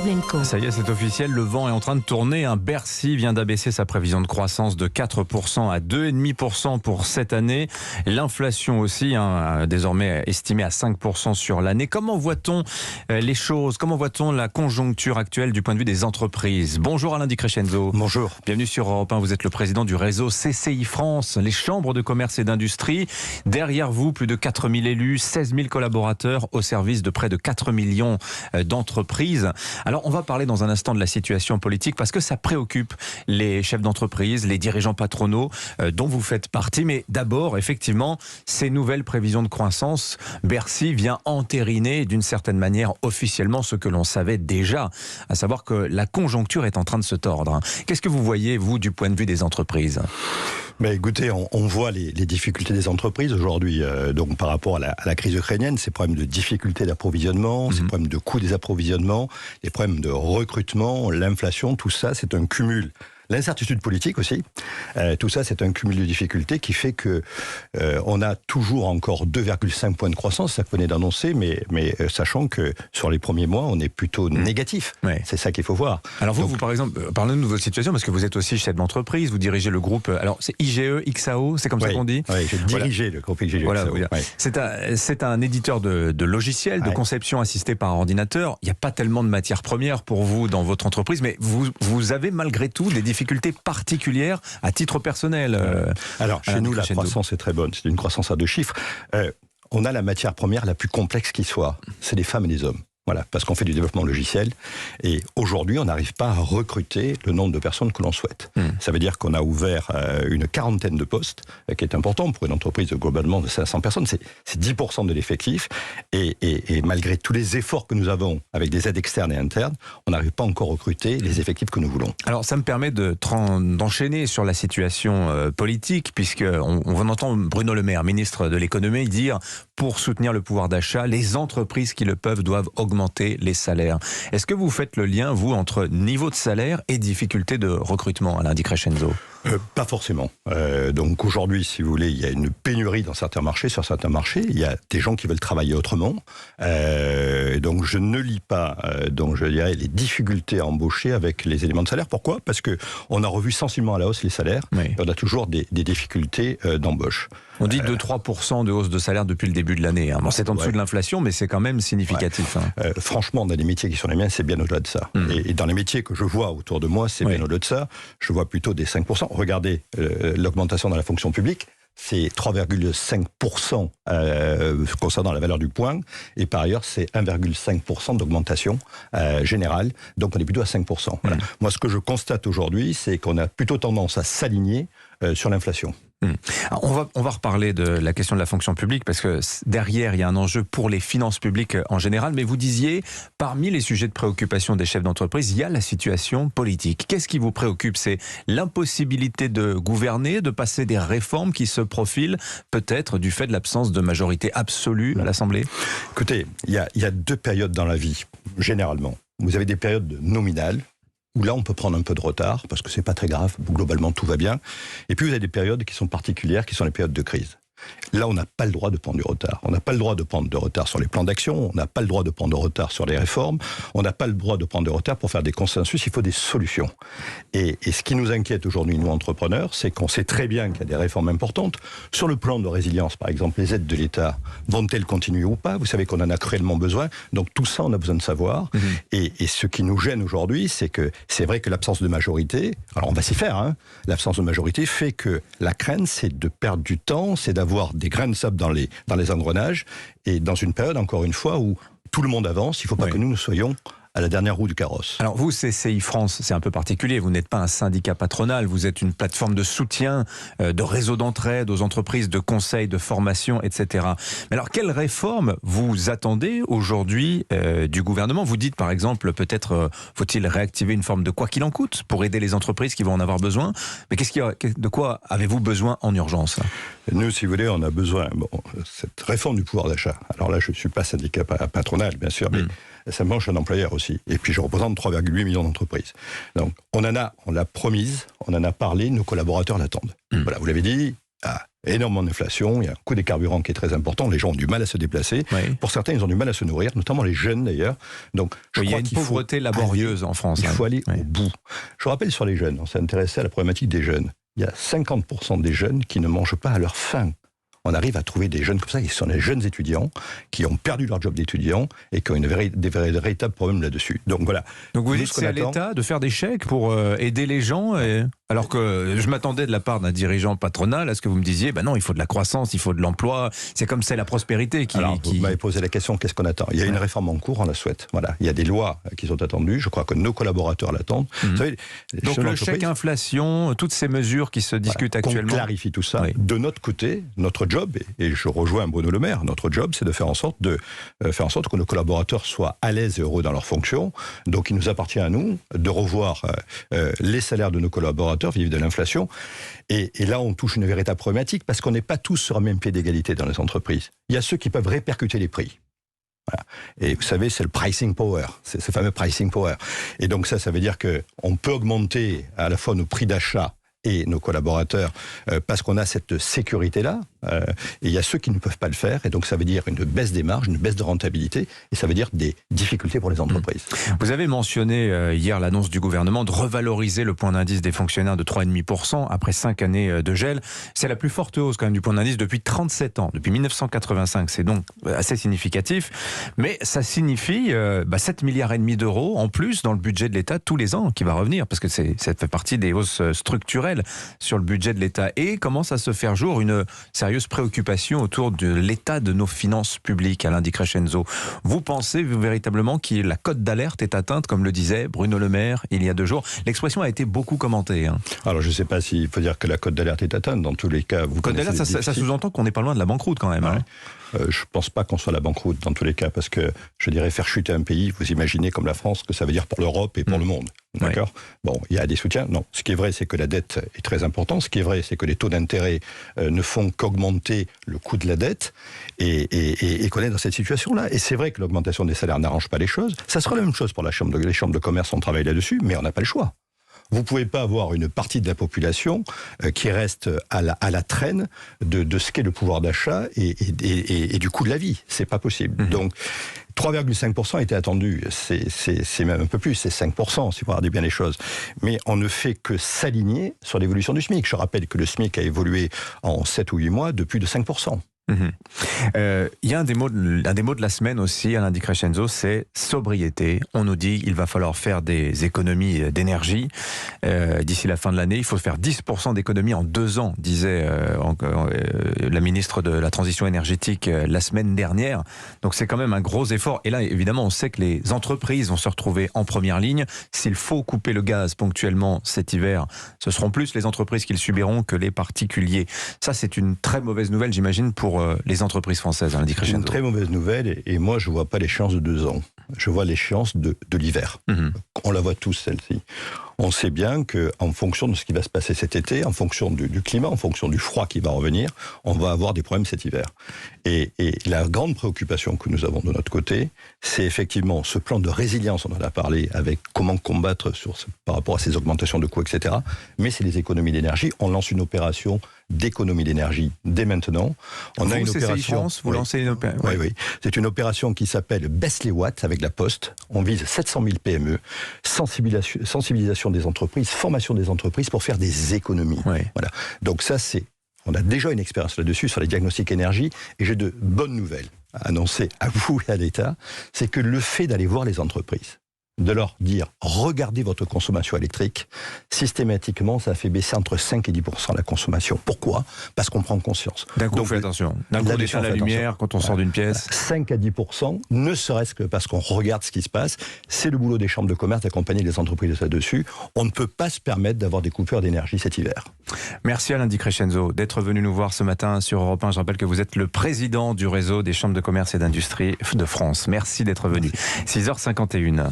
Pavlenko. Ça y est, c'est officiel, le vent est en train de tourner. Bercy vient d'abaisser sa prévision de croissance de 4% à 2,5% pour cette année. L'inflation aussi, désormais estimée à 5% sur l'année. Comment voit-on les choses? Comment voit-on la conjoncture actuelle du point de vue des entreprises? Bonjour Alain Di Crescenzo. Bonjour. Bienvenue sur Europe 1. Vous êtes le président du réseau CCI France, les chambres de commerce et d'industrie. Derrière vous, plus de 4000 élus, 16 000 collaborateurs au service de près de 4 millions d'entreprises. Alors, on va parler dans un instant de la situation politique parce que ça préoccupe les chefs d'entreprise, les dirigeants patronaux dont vous faites partie. Mais d'abord, effectivement, ces nouvelles prévisions de croissance, Bercy vient entériner d'une certaine manière officiellement ce que l'on savait déjà, à savoir que la conjoncture est en train de se tordre. Qu'est-ce que vous voyez, vous, du point de vue des entreprises ? Mais écoutez, on voit les difficultés des entreprises aujourd'hui. Donc par rapport à la crise ukrainienne, ces problèmes de difficultés d'approvisionnement, ces problèmes de coût des approvisionnements, les problèmes de recrutement, l'inflation, tout ça, c'est un cumul. L'incertitude politique aussi, tout ça c'est un cumul de difficultés qui fait que on a toujours encore 2,5 points de croissance, ça qu'on venait d'annoncer, mais sachant que sur les premiers mois on est plutôt négatif. Ouais. C'est ça qu'il faut voir. Alors vous par exemple, parlez-nous de votre situation parce que vous êtes aussi chef d'entreprise, vous dirigez le groupe, alors c'est IGE, XAO, c'est comme ça qu'on dit ? Oui, j'ai dirigé le groupe IGE. Voilà, XAO, ouais. C'est un éditeur de logiciels, de conception assistée par ordinateur. Il n'y a pas tellement de matières premières pour vous dans votre entreprise, mais vous avez malgré tout des difficultés particulières à titre personnel. Alors, chez nous, la croissance est très bonne. C'est une croissance à 2 chiffres. On a la matière première la plus complexe qui soit. C'est les femmes et les hommes. Voilà, parce qu'on fait du développement logiciel. Et aujourd'hui, on n'arrive pas à recruter le nombre de personnes que l'on souhaite. Ça veut dire qu'on a ouvert une quarantaine de postes, qui est important pour une entreprise globalement de 500 personnes. C'est 10% de l'effectif. Et malgré tous les efforts que nous avons avec des aides externes et internes, on n'arrive pas encore à recruter les effectifs que nous voulons. Alors, ça me permet d'enchaîner sur la situation politique, puisqu'on entend Bruno Le Maire, ministre de l'économie, dire pour soutenir le pouvoir d'achat, les entreprises qui le peuvent doivent augmenter les salaires. Est-ce que vous faites le lien, vous, entre niveau de salaire et difficulté de recrutement, Alain Di Crescenzo ? Pas forcément. Donc aujourd'hui, si vous voulez, il y a une pénurie dans certains marchés. Sur certains marchés, il y a des gens qui veulent travailler autrement. Donc je ne lis pas, donc je dirais, les difficultés à embaucher avec les éléments de salaire. Pourquoi ? Parce que on a revu sensiblement à la hausse les salaires. Oui. Et on a toujours des difficultés d'embauche. On dit 2-3% de hausse de salaire depuis le début de l'année. Bon, c'est en dessous de l'inflation, mais c'est quand même significatif. Franchement, dans les métiers qui sont les miens, c'est bien au-delà de ça. Et dans les métiers que je vois autour de moi, c'est bien au-delà de ça. Je vois plutôt des 5%. Regardez l'augmentation dans la fonction publique. C'est 3,5% concernant la valeur du point. Et par ailleurs, c'est 1,5% d'augmentation générale. Donc on est plutôt à 5%. Voilà. Moi, ce que je constate aujourd'hui, c'est qu'on a plutôt tendance à s'aligner sur l'inflation. On va reparler de la question de la fonction publique parce que derrière il y a un enjeu pour les finances publiques en général, mais vous disiez parmi les sujets de préoccupation des chefs d'entreprise, il y a la situation politique. Qu'est-ce qui vous préoccupe ? C'est l'impossibilité de gouverner, de passer des réformes qui se profilent peut-être du fait de l'absence de majorité absolue à l'Assemblée ? Écoutez, il y a 2 périodes dans la vie, généralement. Vous avez des périodes nominales, où là, on peut prendre un peu de retard, parce que c'est pas très grave, globalement, tout va bien. Et puis, vous avez des périodes qui sont particulières, qui sont les périodes de crise. Là, on n'a pas le droit de prendre du retard. On n'a pas le droit de prendre de retard sur les plans d'action, on n'a pas le droit de prendre de retard sur les réformes, on n'a pas le droit de prendre de retard pour faire des consensus, il faut des solutions. Et ce qui nous inquiète aujourd'hui, nous, entrepreneurs, c'est qu'on sait très bien qu'il y a des réformes importantes. Sur le plan de résilience, par exemple, les aides de l'État, vont-elles continuer ou pas ? Vous savez qu'on en a cruellement besoin. Donc tout ça, on a besoin de savoir. Et ce qui nous gêne aujourd'hui, c'est que c'est vrai que l'absence de majorité, alors on va s'y faire, l'absence de majorité fait que la crainte, c'est de perdre du temps, c'est d'avoir des grains de sable dans les engrenages, et dans une période, encore une fois, où tout le monde avance, il ne faut pas que nous soyons à la dernière roue du carrosse. Alors vous, CCI France, c'est un peu particulier, vous n'êtes pas un syndicat patronal, vous êtes une plateforme de soutien, de réseau d'entraide aux entreprises, de conseils, de formation, etc. Mais alors, quelles réformes vous attendez aujourd'hui du gouvernement ? Vous dites par exemple, peut-être faut-il réactiver une forme de quoi qu'il en coûte pour aider les entreprises qui vont en avoir besoin. Mais de quoi avez-vous besoin en urgence ? Nous, si vous voulez, on a besoin, cette réforme du pouvoir d'achat. Alors là, je ne suis pas syndicat patronal, bien sûr, mais ça me mange un employeur aussi. Et puis, je représente 3,8 millions d'entreprises. Donc, on l'a promise, on en a parlé, nos collaborateurs l'attendent. Voilà, vous l'avez dit, énormément d'inflation, il y a un coût des carburants qui est très important, les gens ont du mal à se déplacer. Oui. Pour certains, ils ont du mal à se nourrir, notamment les jeunes d'ailleurs. Donc, il y a une pauvreté laborieuse en France. Il faut aller au bout. Je rappelle sur les jeunes, on s'est intéressé à la problématique des jeunes. Il y a 50% des jeunes qui ne mangent pas à leur faim. On arrive à trouver des jeunes comme ça, qui sont des jeunes étudiants, qui ont perdu leur job d'étudiant et qui ont des véritables problèmes là-dessus. Donc voilà. Donc vous dites que c'est à l'État de faire des chèques pour aider les gens alors que je m'attendais de la part d'un dirigeant patronal à ce que vous me disiez, non, il faut de la croissance, il faut de l'emploi, c'est comme c'est la prospérité qui... Alors, vous m'avez posé la question, qu'est-ce qu'on attend ? Il y a une réforme en cours, on la souhaite. Voilà. Il y a des lois qui sont attendues, je crois que nos collaborateurs l'attendent. Vous savez, donc le chèque inflation, toutes ces mesures qui se discutent actuellement... On clarifie tout ça. Oui. De notre côté, notre job, et je rejoins Bruno Le Maire, notre job, c'est de faire en sorte que nos collaborateurs soient à l'aise et heureux dans leurs fonctions. Donc il nous appartient à nous de revoir les salaires de nos collaborateurs vis-à-vis de l'inflation. Et là, on touche une véritable problématique parce qu'on n'est pas tous sur un même pied d'égalité dans les entreprises. Il y a ceux qui peuvent répercuter les prix. Voilà. Et vous savez, c'est le pricing power, c'est ce fameux pricing power. Et donc ça veut dire qu'on peut augmenter à la fois nos prix d'achat et nos collaborateurs, parce qu'on a cette sécurité-là. Et il y a ceux qui ne peuvent pas le faire, et donc ça veut dire une baisse des marges, une baisse de rentabilité, et ça veut dire des difficultés pour les entreprises. Vous avez mentionné hier l'annonce du gouvernement de revaloriser le point d'indice des fonctionnaires de 3,5% après 5 années de gel. C'est la plus forte hausse quand même du point d'indice depuis 37 ans, depuis 1985. C'est donc assez significatif, mais ça signifie 7,5 milliards d'euros en plus dans le budget de l'État tous les ans qui va revenir, parce que ça fait partie des hausses structurelles sur le budget de l'État. Et commence à se faire jour une sérieuse préoccupation autour de l'état de nos finances publiques, Alain Di Crescenzo. Vous pensez véritablement que la cote d'alerte est atteinte, comme le disait Bruno Le Maire il y a 2 jours? L'expression a été beaucoup commentée. Alors je ne sais pas s'il faut dire que la cote d'alerte est atteinte. Dans tous les cas, vous cote d'alerte, ça sous-entend qu'on n'est pas loin de la banqueroute quand même. Je ne pense pas qu'on soit à la banqueroute dans tous les cas, parce que je dirais faire chuter un pays, vous imaginez comme la France, que ça veut dire pour l'Europe et pour le monde. D'accord ? Bon, il y a des soutiens. Non. Ce qui est vrai, c'est que la dette est très importante. Ce qui est vrai, c'est que les taux d'intérêt ne font qu'augmenter le coût de la dette et qu'on est dans cette situation-là. Et c'est vrai que l'augmentation des salaires n'arrange pas les choses. Ça sera la même chose pour les chambres de commerce, on travaille là-dessus, mais on n'a pas le choix. Vous ne pouvez pas avoir une partie de la population qui reste à la traîne de ce qu'est le pouvoir d'achat et du coût de la vie. C'est pas possible. Donc, 3,5% était attendu. C'est même un peu plus, c'est 5%, si vous regardez bien les choses. Mais on ne fait que s'aligner sur l'évolution du SMIC. Je rappelle que le SMIC a évolué en 7 ou 8 mois de plus de 5%. Il y a un des mots de la semaine aussi, Alain Di Crescenzo, c'est sobriété. On nous dit qu'il va falloir faire des économies d'énergie d'ici la fin de l'année. Il faut faire 10% d'économies en 2 ans, disait la ministre de la Transition énergétique la semaine dernière. Donc c'est quand même un gros effort. Et là, évidemment, on sait que les entreprises vont se retrouver en première ligne. S'il faut couper le gaz ponctuellement cet hiver, ce seront plus les entreprises qui le subiront que les particuliers. Ça, c'est une très mauvaise nouvelle, j'imagine, pour les entreprises françaises, Alain Di Crescenzo. C'est une très mauvaise nouvelle, et moi je ne vois pas l'échéance de 2 ans. Je vois l'échéance de l'hiver. On la voit tous, celle-ci. On sait bien qu'en fonction de ce qui va se passer cet été, en fonction du climat, en fonction du froid qui va revenir, on va avoir des problèmes cet hiver. Et la grande préoccupation que nous avons de notre côté, c'est effectivement ce plan de résilience, on en a parlé, avec comment combattre par rapport à ces augmentations de coûts, etc. Mais c'est les économies d'énergie. On lance une opération d'économie d'énergie dès maintenant. On a une opération. Vous lancez une opération. Oui. C'est une opération qui s'appelle Baisse les watts avec la Poste. On vise 700 000 PME, sensibilisation des entreprises, formation des entreprises pour faire des économies. Voilà. Donc ça, on a déjà une expérience là-dessus sur les diagnostics énergie, et j'ai de bonnes nouvelles à annoncer à vous et à l'État. C'est que le fait d'aller voir les entreprises, de leur dire « regardez votre consommation électrique », systématiquement, ça fait baisser entre 5 et 10% la consommation. Pourquoi ? Parce qu'on prend conscience. D'un coup, on fait attention. D'un coup, on éteint la lumière quand on sort d'une pièce. 5 à 10%, ne serait-ce que parce qu'on regarde ce qui se passe. C'est le boulot des chambres de commerce d'accompagner les entreprises là-dessus. On ne peut pas se permettre d'avoir des coupures d'énergie cet hiver. Merci Alain Di Crescenzo d'être venu nous voir ce matin sur Europe 1. Je rappelle que vous êtes le président du réseau des chambres de commerce et d'industrie de France. Merci d'être venu. 6h51.